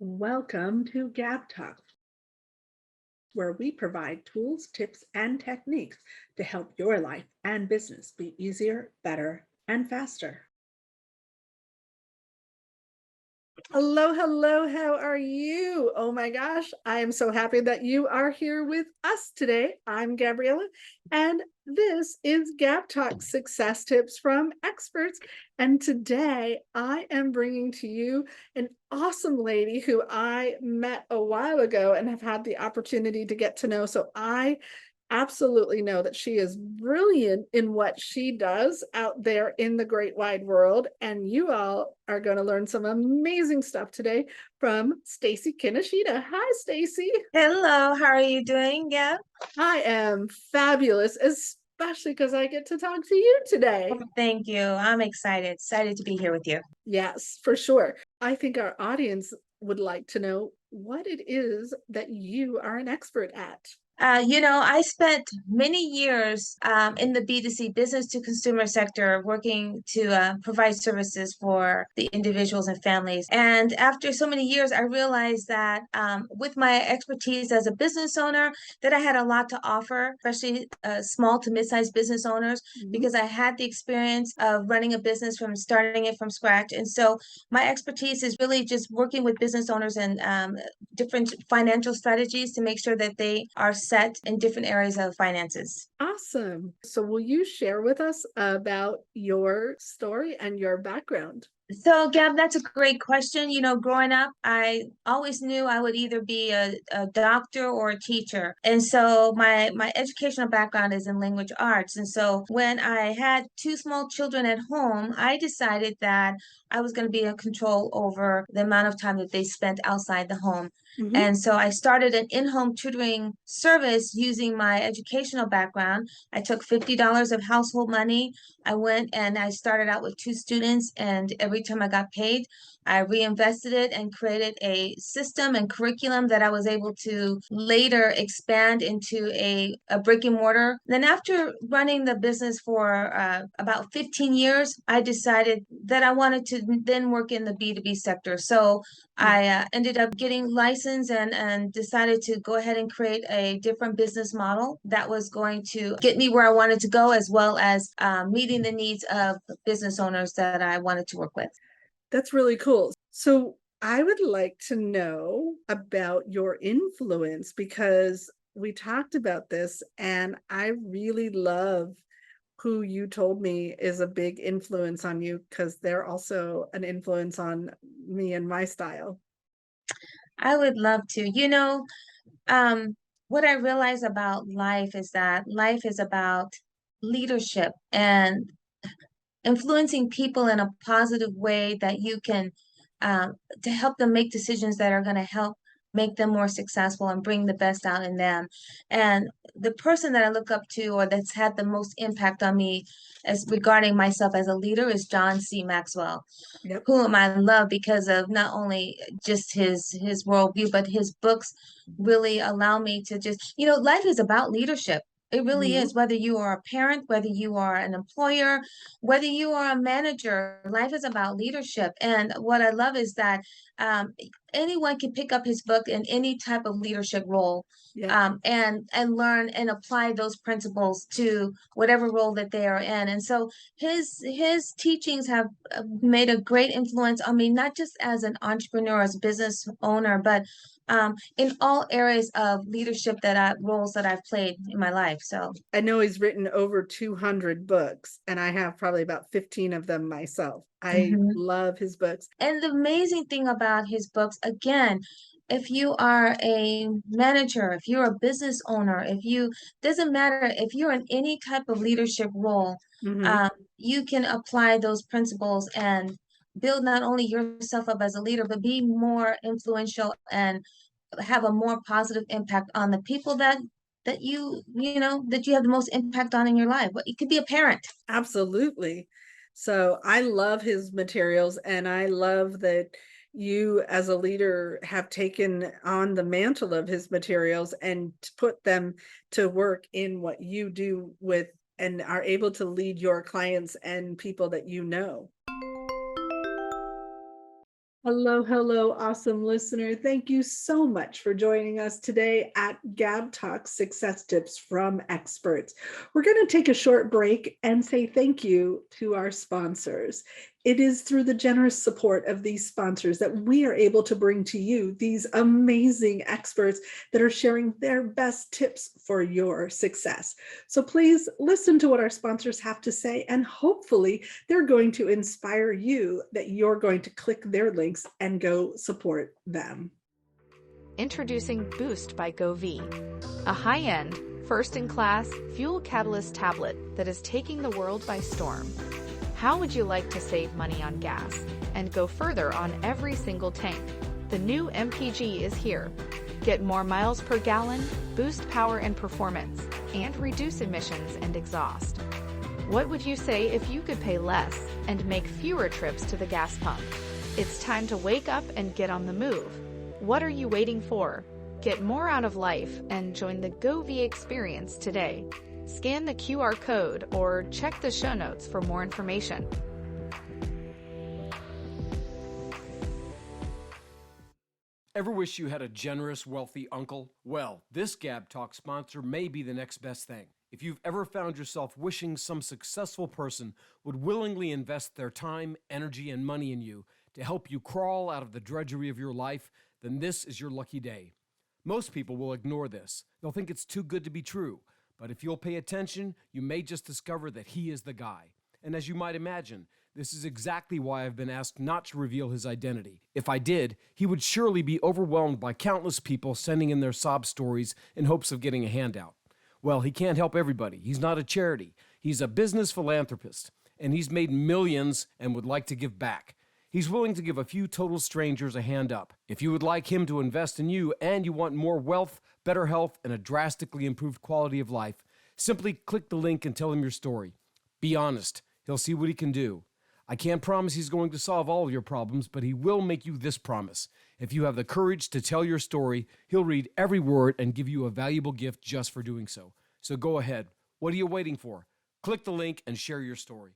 Welcome to GabTalks, where we provide tools, tips, and techniques to help your life and business be easier, better, and faster. Hello, hello. How are you? Oh my gosh, I am so happy that you are here with us today. I'm Gabriella, and this is GabTalks Success Tips from Experts. And today I am bringing to you an awesome lady who I met a while ago and have had the opportunity to get to know. So I absolutely know that she is brilliant in what she does out there in the great wide world. And you all are going to learn some amazing stuff today from Stacy Kinoshita. Hi, Stacy. Hello, how are you doing? Yeah, I am fabulous, especially because I get to talk to you today. thank you. I'm excited to be here with you. Yes, for sure. I think our audience would like to know what it is that you are an expert at. I spent many years in the B2C business to consumer sector working to provide services for the individuals and families. And after so many years, I realized that with my expertise as a business owner, that I had a lot to offer, especially small to mid-sized business owners, Mhm. because I had the experience of running a business from starting it from scratch. And so my expertise is really just working with business owners and different financial strategies to make sure that they are set in different areas of finances. Awesome. So, will you share with us about your story and your background? So, Gab, that's a great question. Growing up, I always knew I would either be a doctor or a teacher. And so my educational background is in language arts. And so when I had two small children at home, I decided that I was going to be in control over the amount of time that they spent outside the home. Mhm. And so I started an in-home tutoring service using my educational background. I took $50 of household money. I went and I started out with two students, and every time I got paid, I reinvested it and created a system and curriculum that I was able to later expand into a brick and mortar. Then, after running the business for about 15 years, I decided that I wanted to then work in the B2B sector. So I ended up getting licensed and decided to go ahead and create a different business model that was going to get me where I wanted to go, as well as meeting the needs of business owners that I wanted to work with. That's really cool. So, I would like to know about your influence because we talked about this, and I really love who you told me is a big influence on you because they're also an influence on me and my style. I would love to. Um, what I realize about life is that life is about leadership and influencing people in a positive way that you can to help them make decisions that are going to help make them more successful and bring the best out in them. And the person that I look up to or that's had the most impact on me as regarding myself as a leader is John C. Maxwell, Yep. whom I love because of not only just his worldview, but his books really allow me to just, life is about leadership. It really Mhm. is. Whether you are a parent, whether you are an employer, whether you are a manager, life is about leadership. And what I love is that um, anyone can pick up his book in any type of leadership role, Yep. and learn and apply those principles to whatever role that they are in. And so his teachings have made a great influence on me, not just as an entrepreneur, as a business owner, but in all areas of leadership roles that I've played in my life. So I know he's written over 200 books, and I have probably about 15 of them myself. I mhm. love his books. And the amazing thing about his books, again, if you are a manager, if you're a business owner, if you doesn't matter if you're in any type of leadership role, Mhm. um, you can apply those principles and build not only yourself up as a leader, but be more influential and have a more positive impact on the people that you have the most impact on in your life. But it could be a parent. Absolutely. So I love his materials, and I love that you, as a leader, have taken on the mantle of his materials and put them to work in what you do with and are able to lead your clients and people that you know. Hello, hello, awesome listener. Thank you so much for joining us today at GabTalks Success Tips from Experts. We're going to take a short break and say thank you to our sponsors. It is through the generous support of these sponsors that we are able to bring to you these amazing experts that are sharing their best tips for your success. So please listen to what our sponsors have to say, and hopefully they're going to inspire you that you're going to click their links and go support them. Introducing Boost by GoV, a high-end, first-in-class fuel catalyst tablet that is taking the world by storm. How would you like to save money on gas and go further on every single tank? The new MPG is here. Get more miles per gallon, boost power and performance, and reduce emissions and exhaust. What would you say if you could pay less and make fewer trips to the gas pump? It's time to wake up and get on the move. What are you waiting for? Get more out of life and join the GoV experience today. Scan the QR code or check the show notes for more information. Ever wish you had a generous, wealthy uncle? Well, this Gab Talk sponsor may be the next best thing. If you've ever found yourself wishing some successful person would willingly invest their time, energy, and money in you to help you crawl out of the drudgery of your life, then this is your lucky day. Most people will ignore this. They'll think it's too good to be true. But if you'll pay attention, you may just discover that he is the guy. And as you might imagine, this is exactly why I've been asked not to reveal his identity. If I did, he would surely be overwhelmed by countless people sending in their sob stories in hopes of getting a handout. Well, he can't help everybody. He's not a charity. He's a business philanthropist, and he's made millions and would like to give back. He's willing to give a few total strangers a hand up. If you would like him to invest in you and you want more wealth, better health, and a drastically improved quality of life, simply click the link and tell him your story. Be honest. He'll see what he can do. I can't promise he's going to solve all of your problems, but he will make you this promise. If you have the courage to tell your story, he'll read every word and give you a valuable gift just for doing so. So go ahead. What are you waiting for? Click the link and share your story.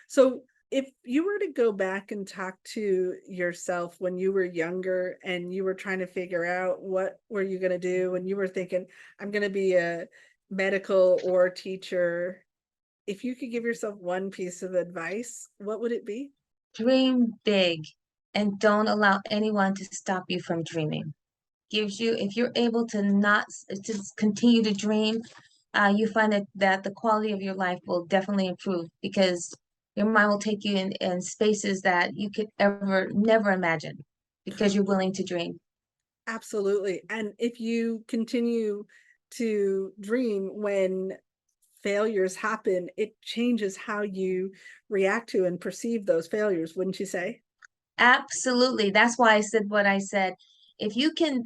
So if you were to go back and talk to yourself when you were younger and you were trying to figure out what were you going to do, and you were thinking, I'm going to be a medical or teacher, if you could give yourself one piece of advice, what would it be? Dream big and don't allow anyone to stop you from dreaming. Gives you, if you're able to not just continue to dream, you find that the quality of your life will definitely improve because your mind will take you in spaces that you could ever never imagine because you're willing to dream. Absolutely. And if you continue to dream when failures happen, it changes how you react to and perceive those failures, wouldn't you say? Absolutely. That's why I said what I said. If you can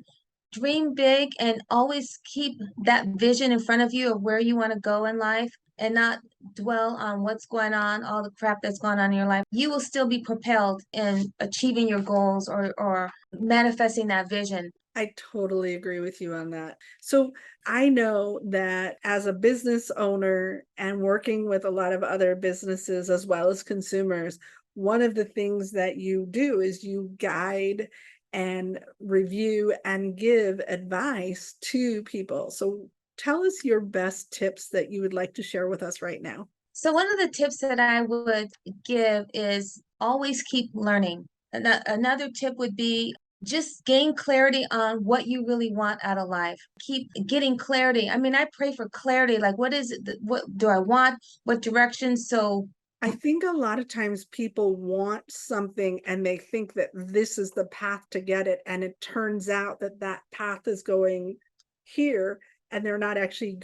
dream big and always keep that vision in front of you of where you want to go in life and not dwell on what's going on, all the crap that's going on in your life, you will still be propelled in achieving your goals or manifesting that vision. I totally agree with you on that. So I know that as a business owner and working with a lot of other businesses as well as consumers, one of the things that you do is you guide and review and give advice to people. So tell us your best tips that you would like to share with us right now. So one of the tips that I would give is always keep learning. Another tip would be just gain clarity on what you really want out of life. Keep getting clarity. I mean, I pray for clarity. Like, what is it? What do I want? What direction? So I think a lot of times people want something and they think that this is the path to get it. And it turns out that that path is going here and they're not actually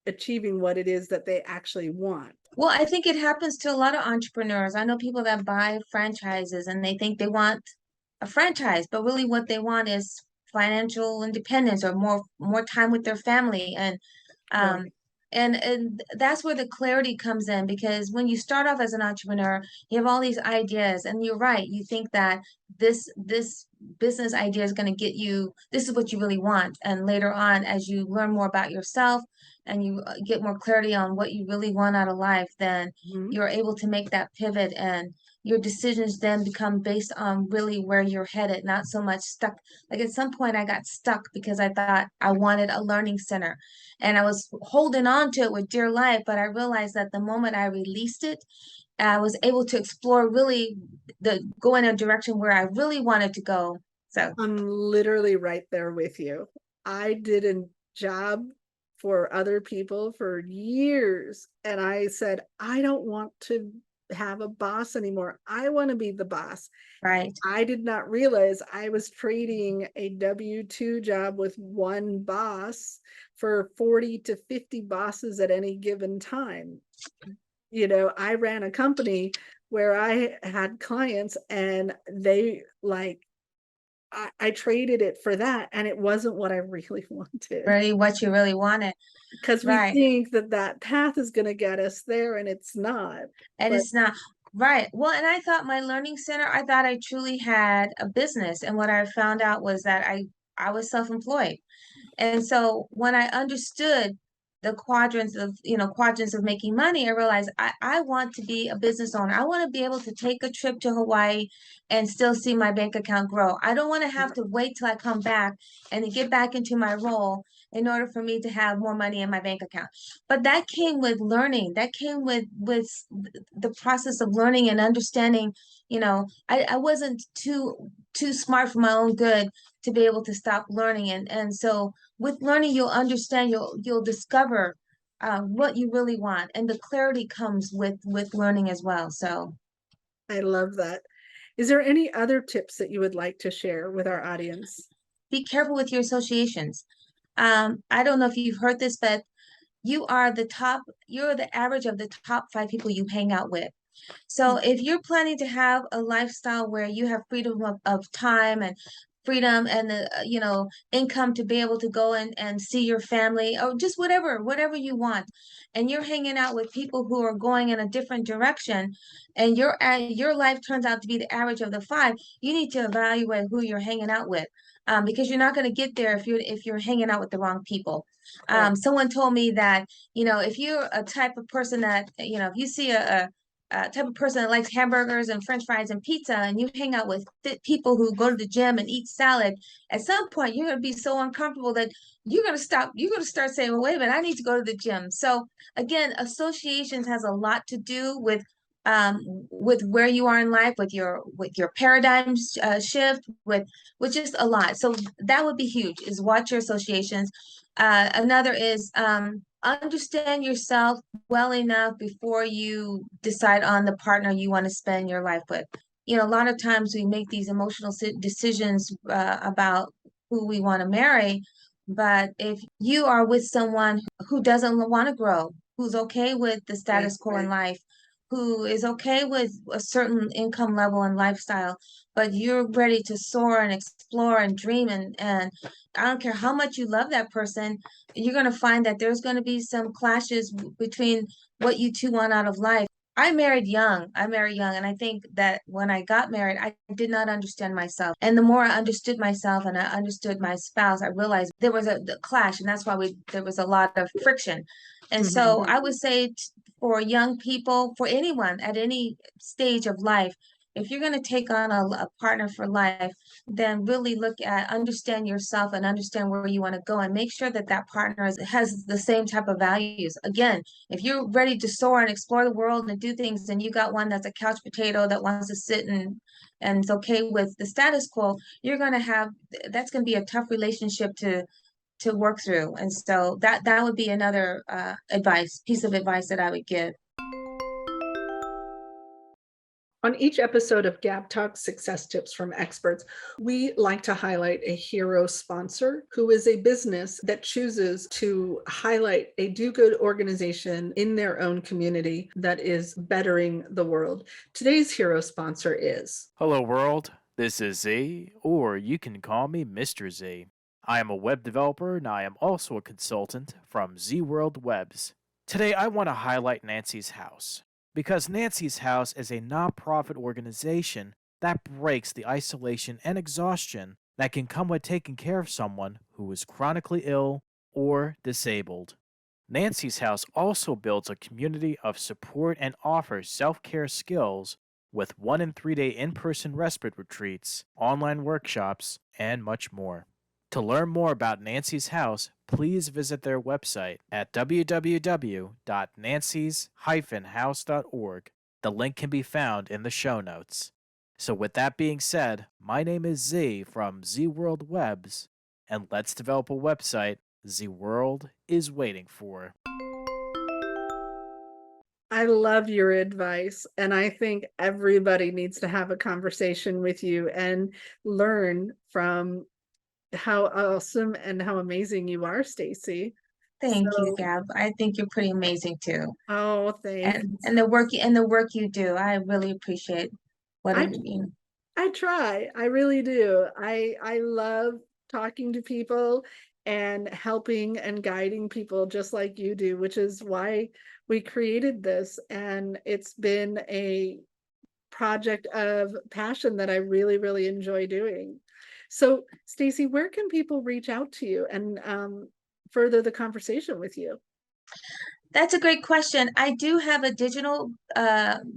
achieving what it is that they actually want. well, I think it happens to a lot of entrepreneurs. I know people that buy franchises and they think they want a franchise, but really what they want is financial independence or more time with their family. Um, Right. and that's where the clarity comes in because when you start off as an entrepreneur, you have all these ideas, and you're right. You think that this business idea is going to get you, this is what you really want. And later on, as you learn more about yourself, and you get more clarity on what you really want out of life, then Mhm. you're able to make that pivot, and your decisions then become based on really where you're headed, not so much stuck. Like at some point I got stuck because I thought I wanted a learning center and I was holding on to it with dear life, but I realized that the moment I released it, I was able to explore really go in a direction where I really wanted to go. So I'm literally right there with you. I did a job for other people for years, and I said, I don't want to have a boss anymore. I want to be the boss. right. I did not realize I was trading a W-2 job with one boss for 40 to 50 bosses at any given time. I ran a company where I had clients and they like I traded it for that, and it wasn't what I really wanted. Really what you really wanted. Because we Right. think that that path is gonna get us there, and it's not. And But it's not right. Well, and I thought my learning center, I thought I truly had a business. And what I found out was that I was self-employed. And so when I understood the quadrants of making money, I realized I want to be a business owner. I want to be able to take a trip to Hawaii and still see my bank account grow. I don't want to have to wait till I come back and then get back into my role in order for me to have more money in my bank account. But that came with learning. That came with the process of learning and understanding. I wasn't too smart for my own good to be able to stop learning. And so with learning, you'll understand, you'll discover what you really want, and the clarity comes with learning as well. So I love that. Is there any other tips that you would like to share with our audience? be careful with your associations. I don't know if you've heard this, but you're the average of the top 5 people you hang out with. So if you're planning to have a lifestyle where you have freedom of time and freedom and the income to be able to go and see your family, or just whatever you want, and you're hanging out with people who are going in a different direction, and your life turns out to be the average of the 5, you need to evaluate who you're hanging out with, because you're not going to get there if you're hanging out with the wrong people. Right. Someone told me that, if you're a type of person that, if you see a type of person that likes hamburgers and french fries and pizza, and you hang out with fit people who go to the gym and eat salad, at some point you're going to be so uncomfortable that you're going to start saying, well, wait a minute, I need to go to the gym. So again, associations has a lot to do with where you are in life, with your paradigm shift, with just a lot. So that would be huge, is watch your associations. Another is understand yourself well enough before you decide on the partner you want to spend your life with. A lot of times we make these emotional decisions about who we want to marry, but if you are with someone who doesn't want to grow, who's okay with the Right, status quo in right. life, who is okay with a certain income level and lifestyle, but you're ready to soar and explore and dream, and I don't care how much you love that person, you're going to find that there's going to be some clashes between what you two want out of life. I married young. And I think that when I got married, I did not understand myself. And the more I understood myself and I understood my spouse, I realized there was a clash, and that's why there was a lot of friction. And so Mhm. I would say for young people, for anyone at any stage of life, if you're going to take on a partner for life, then really understand yourself and understand where you want to go, and make sure that that partner has the same type of values. Again, if you're ready to soar and explore the world and do things, and you got one that's a couch potato that wants to sit and is okay with the status quo, that's going to be a tough relationship to work through. And so that would be another piece of advice that I would give. On each episode of GabTalks Success Tips from Experts, we like to highlight a hero sponsor who is a business that chooses to highlight a do-good organization in their own community that is bettering the world. Today's hero sponsor is... Hello, world. This is Z, or you can call me Mr. Z. I am a web developer, and I am also a consultant from Z World Webs. Today, I want to highlight Nancy's House, because Nancy's House is a nonprofit organization that breaks the isolation and exhaustion that can come with taking care of someone who is chronically ill or disabled. Nancy's House also builds a community of support and offers self-care skills with 1 and 3-day in-person respite retreats, online workshops, and much more. To learn more about Nancy's House, please visit their website at www.nancys-house.org. The link can be found in the show notes. So with that being said, my name is Z from Z World Webs, and let's develop a website Z World is waiting for. I love your advice, and I think everybody needs to have a conversation with you and learn from how awesome and how amazing you are, Stacy. Thank you, So, Gab. I think you're pretty amazing too. oh, thanks. And the work you do, I really appreciate what I you. I try. I really do. I love talking to people and helping and guiding people just like you do, which is why we created this. And it's been a project of passion that I really, really enjoy doing. So, Stacy, where can people reach out to you and further the conversation with you? That's a great question. I do have a digital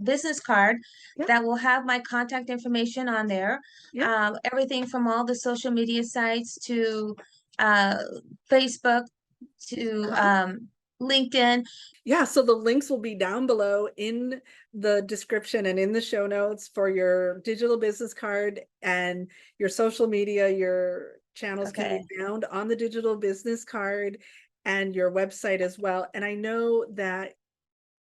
business card Yeah, that will have my contact information on there. yeah. Everything from all the social media sites to uh, Facebook to Uh-huh. LinkedIn. Yeah, so the links will be down below in the description and in the show notes for your digital business card and your social media. Your channels can be Okay. found on the digital business card and your website as well. And I know that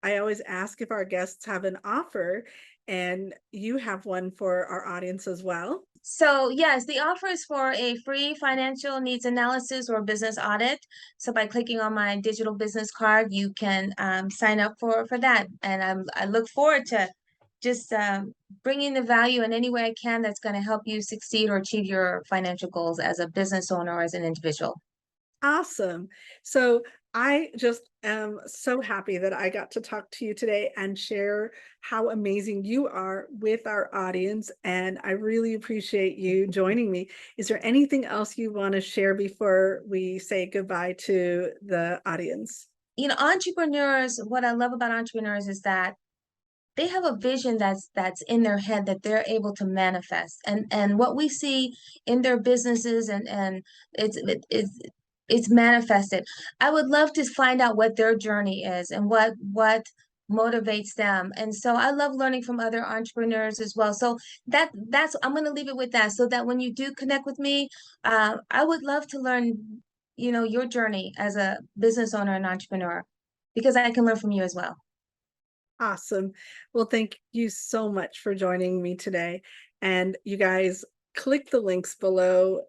I always ask if our guests have an offer, and you have one for our audience as well. So yes, the offer is for a free financial needs analysis or business audit. So by clicking on my digital business card, you can sign up for that. And I look forward to just bringing the value in any way I can that's going to help you succeed or achieve your financial goals as a business owner or as an individual. Awesome. So I just am so happy that I got to talk to you today and share how amazing you are with our audience. And I really appreciate you joining me. Is there anything else you want to share before we say goodbye to the audience? You know, entrepreneurs, what I love about entrepreneurs is that they have a vision that's in their head that they're able to manifest, and what we see in their businesses and it's manifested. I would love to find out what their journey is and what motivates them, and so I love learning from other entrepreneurs as well. So that's I'm going to leave it with that, so that when you do connect with me, I would love to learn, you know, your journey as a business owner and entrepreneur, because I can learn from you as well. Awesome. Well, thank you so much for joining me today. And you guys, click the links below.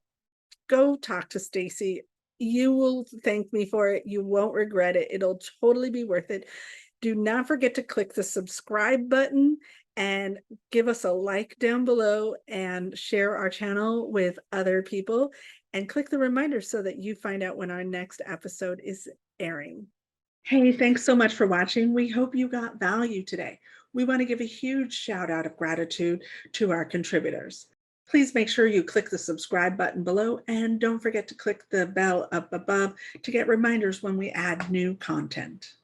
Go talk to Stacy. You will thank me for it. You won't regret it. It'll totally be worth it. Do not forget to click the subscribe button and give us a like down below and share our channel with other people, and click the reminder so that you find out when our next episode is airing. Hey, thanks so much for watching. We hope you got value today. We want to give a huge shout out of gratitude to our contributors. Please make sure you click the subscribe button below, and don't forget to click the bell up above to get reminders when we add new content.